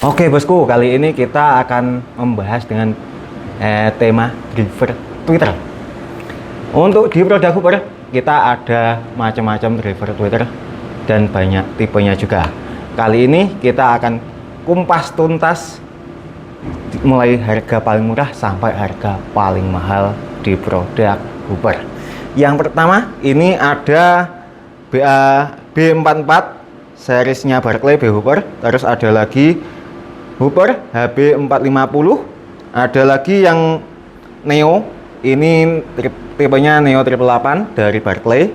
Oke bosku, kali ini kita akan membahas dengan tema driver Twitter. Untuk di produk Hooper kita ada macam-macam driver Twitter dan banyak tipenya juga. Kali ini kita akan kumpas tuntas mulai harga paling murah sampai harga paling mahal di produk Hooper. Yang pertama ini ada B44 seriesnya Barclay B Hooper, terus ada lagi Hooper HB450, ada lagi yang Neo, ini tipenya Neo 888 dari Barclay,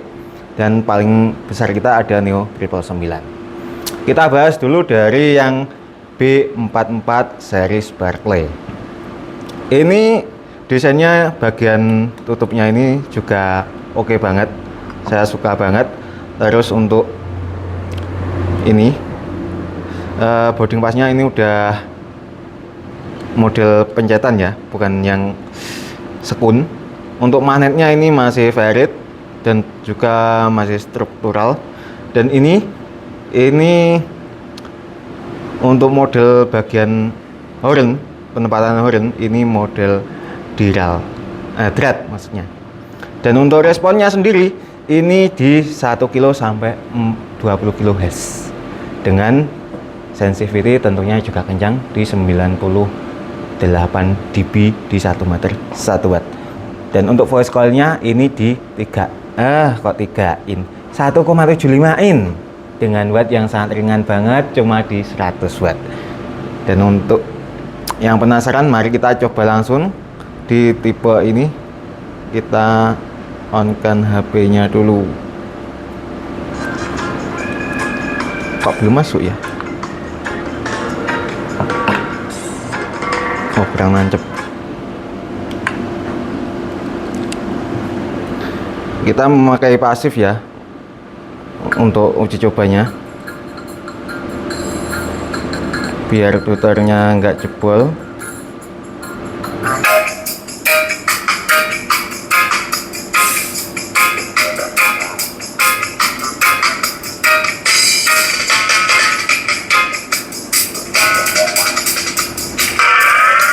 dan paling besar kita ada Neo 999. Kita bahas dulu dari yang B44 series Barclay. Ini desainnya bagian tutupnya ini juga oke banget, saya suka banget. Terus untuk ini boarding passnya ini udah model pencetan ya, bukan yang sekun. Untuk magnetnya ini masih ferrit dan juga masih struktural. Dan ini untuk model bagian horn, penempatan horn ini model drat maksudnya. Dan untuk responnya sendiri ini di 1 kilo sampai 20 kilo Hz dengan sensitivity tentunya juga kencang di 98 dB di 1 meter 1 watt. Dan untuk voice coil-nya ini di 3 in 1,75 in dengan watt yang sangat ringan banget, cuma di 100 watt. Dan untuk yang penasaran, mari kita coba langsung di tipe ini. Kita on-kan HP-nya dulu. Kok belum masuk ya? Oh, kurang nancep. Kita memakai pasif ya untuk uji cobanya, biar twitternya nggak jebol.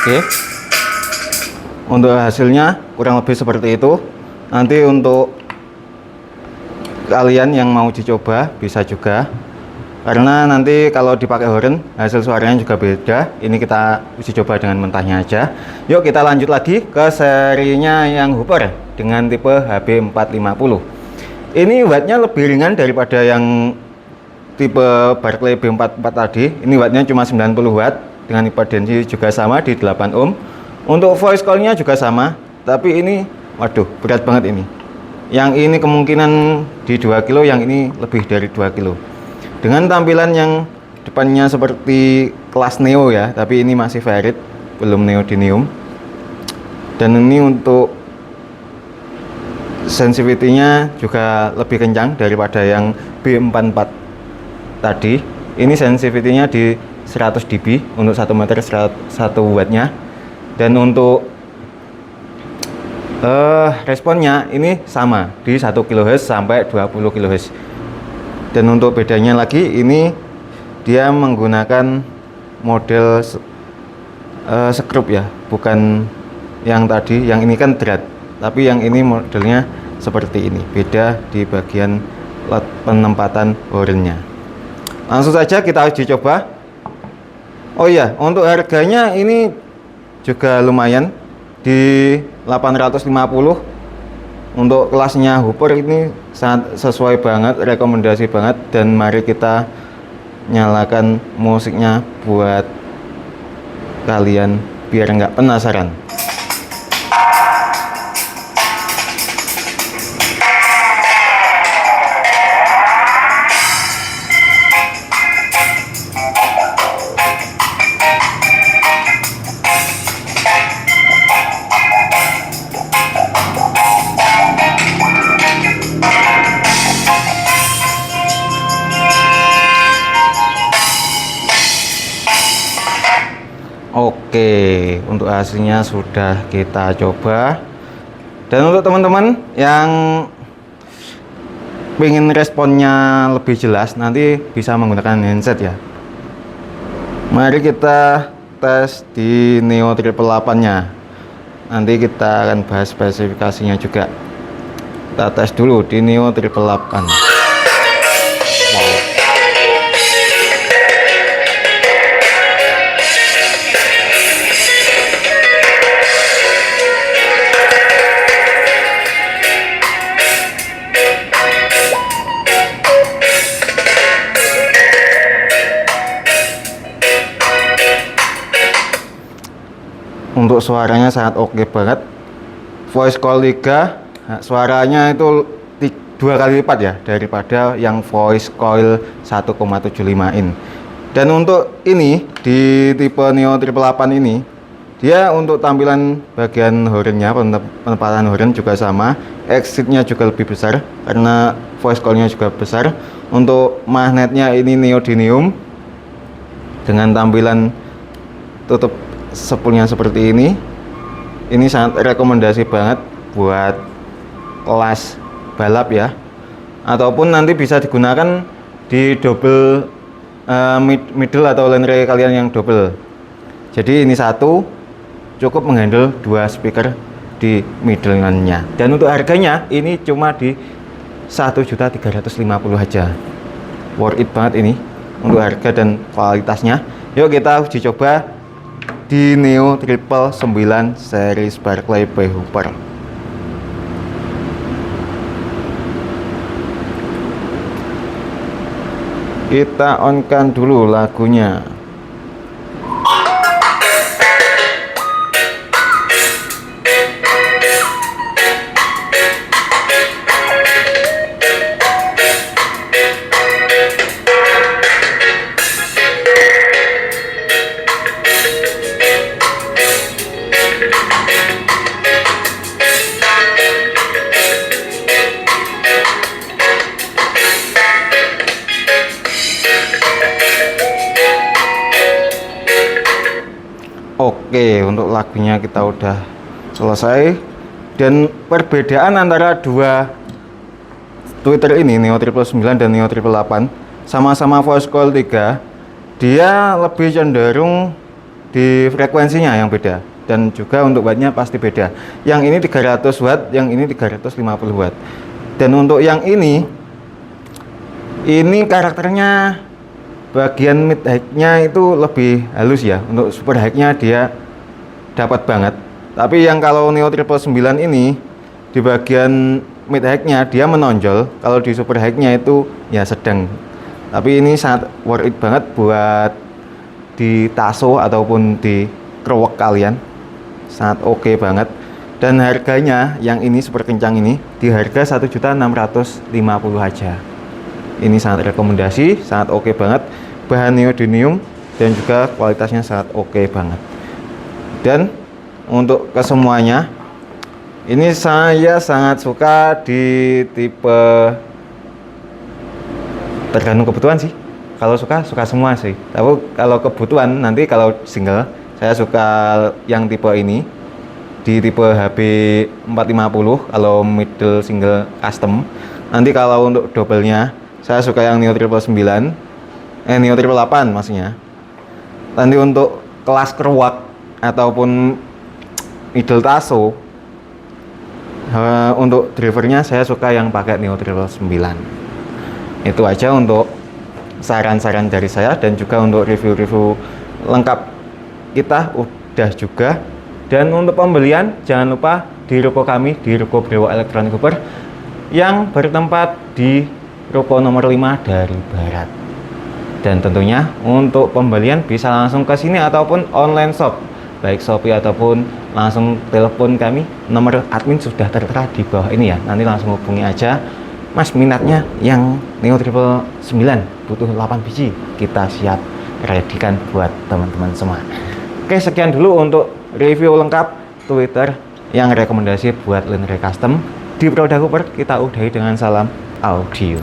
Oke, untuk hasilnya kurang lebih seperti itu. Nanti untuk kalian yang mau dicoba bisa juga, karena nanti kalau dipakai horn hasil suaranya juga beda. Ini kita uji coba dengan mentahnya aja. Yuk kita lanjut lagi ke serinya yang Hooper dengan tipe HB450. Ini wattnya lebih ringan daripada yang tipe Barclay B44 tadi. Ini wattnya cuma 90 watt dengan impedansi juga sama di 8 ohm. Untuk voice call-nya juga sama, tapi ini waduh berat banget ini. Yang ini kemungkinan di 2 kilo, yang ini lebih dari 2 kilo. Dengan tampilan yang depannya seperti kelas Neo ya, tapi ini masih ferrit, belum neodymium. Dan ini untuk sensitivity-nya juga lebih kencang daripada yang B44 tadi. Ini sensitivity-nya di 100 dB untuk 1 meter 1 wattnya. Dan untuk responnya ini sama di 1 kHz sampai 20 kHz. Dan untuk bedanya lagi, ini dia menggunakan model skrup ya, bukan yang tadi. Yang ini kan drat, tapi yang ini modelnya seperti ini, beda di bagian penempatan hornnya. Langsung saja kita uji coba. Oh iya, untuk harganya ini juga lumayan di 850. Untuk kelasnya Hooper ini sangat sesuai banget, rekomendasi banget. Dan mari kita nyalakan musiknya buat kalian biar nggak penasaran. Oke, untuk hasilnya sudah kita coba. Dan untuk teman-teman yang pengen responnya lebih jelas, nanti bisa menggunakan handset ya. Mari kita tes di Neo 888 nya. Nanti kita akan bahas spesifikasinya juga. Kita tes dulu di Neo 888. Wow. Untuk suaranya sangat oke banget. Voice call 3, suaranya itu 2 kali lipat ya daripada yang voice coil 1,75 in. Dan untuk ini di tipe Neo 888 ini, dia untuk tampilan bagian hornnya, penempatan horn juga sama, exitnya juga lebih besar karena voice callnya juga besar. Untuk magnetnya ini neodymium dengan tampilan tutup spoolnya seperti ini. Ini sangat rekomendasi banget buat kelas balap ya, ataupun nanti bisa digunakan di double middle atau Lanre kalian yang double. Jadi ini satu cukup menghandle 2 speaker di middle-nya. Dan untuk harganya ini cuma di 1.350.000 aja. Worth it banget ini untuk harga dan kualitasnya. Yuk kita uji coba di Neo 999 series Barclay by Hooper. Kita on-kan dulu lagunya. Oke, untuk lagunya kita udah selesai. Dan perbedaan antara dua tweeter ini, Neo 999 dan Neo 888, sama-sama voice call 3, dia lebih cenderung di frekuensinya yang beda, dan juga untuk wattnya pasti beda. Yang ini 300 watt, yang ini 350 watt. Dan untuk yang ini karakternya bagian mid high-nya itu lebih halus ya. Untuk super high-nya dia dapat banget. Tapi yang kalau Neo 999 ini di bagian mid high-nya dia menonjol. Kalau di super high-nya itu ya sedang. Tapi ini sangat worth it banget buat di taso ataupun di kerowak kalian. Sangat oke banget. Dan harganya yang ini super kencang ini di harga 1.650.000 aja. Ini sangat rekomendasi, sangat oke banget. Bahan neodymium dan juga kualitasnya sangat oke banget. Dan untuk kesemuanya, ini saya sangat suka di tipe, tergantung kebutuhan sih. Kalau suka semua sih. Tapi kalau kebutuhan nanti kalau single, saya suka yang tipe ini di tipe HB 450 kalau middle single custom. Nanti kalau untuk double-nya saya suka yang Neo 999, Neo 888 maksudnya. Nanti untuk kelas kerwak ataupun middle taso, untuk drivernya saya suka yang pakai Neo 999. Itu aja untuk saran-saran dari saya, dan juga untuk review-review lengkap kita udah juga. Dan untuk pembelian jangan lupa di ruko kami, di ruko Brewo Elektronik Hooper yang bertempat di ruko nomor 5 dari barat. Dan tentunya untuk pembelian bisa langsung ke sini ataupun online shop, baik Shopee ataupun langsung telepon kami. Nomor admin sudah tertera di bawah ini ya. Nanti langsung hubungi aja. Mas, minatnya yang Neo 999 butuh 8 biji, kita siap readykan buat teman-teman semua. Oke, sekian dulu untuk review lengkap Twitter yang rekomendasi buat Lanre custom di produk Hooper. Kita udahi dengan salam audio.